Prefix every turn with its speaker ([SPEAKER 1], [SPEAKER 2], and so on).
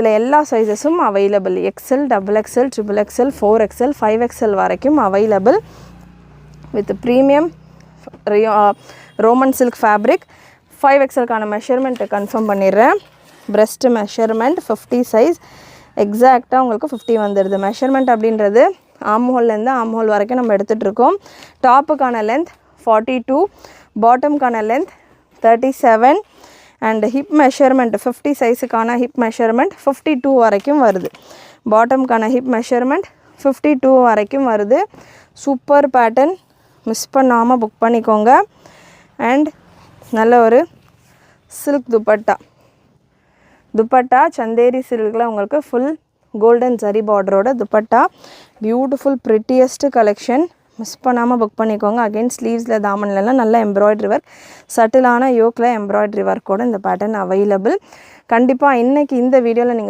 [SPEAKER 1] இதில் எல்லா சைஸஸும் available. XL, XXL, XXL, 4XL, 5XL வரைக்கும் available. With premium roman silk fabric. 5XLக்கான மெஷர்மெண்ட்டை கன்ஃபார்ம் பண்ணிடுறேன். பிரெஸ்ட் மெஷர்மெண்ட் 50 சைஸ் எக்ஸாக்டாக உங்களுக்கு 50 வந்துடுது. மெஷர்மெண்ட் அப்படின்றது ஆம்ஹோல்லேருந்து ஆம்ஹோல் வரைக்கும் நம்ம எடுத்துகிட்ருக்கோம். டாப்புக்கான லென்த் 42, பாட்டம்கான லென்த் 37 அண்ட் ஹிப் மெஷர்மெண்ட் 50 சைஸுக்கான ஹிப் மெஷர்மெண்ட் 52 வரைக்கும் வருது. பாட்டம்கான ஹிப் மெஷர்மெண்ட் 52 வரைக்கும் வருது. சூப்பர் பேட்டர்ன், மிஸ் பண்ணாமல் புக் பண்ணிக்கோங்க. அண்ட் நல்ல ஒரு சில்க் துப்பட்டா சந்தேரி சில்கில் உங்களுக்கு ஃபுல் கோல்டன் ஜரி பார்டரோட dupatta. Beautiful prettiest collection, miss பண்ணாமல் புக் பண்ணிக்கோங்க. அகெயின் ஸ்லீவ்ஸில் தாமன்லலாம் நல்ல எம்ப்ராய்ட்ரி ஒர்க், சட்டிலான யோக்கில் எம்ப்ராய்ட்ரி ஒர்க்கோட இந்த பேட்டர்ன் அவைலபிள். கண்டிப்பாக இன்றைக்கி இந்த வீடியோவில் நீங்கள்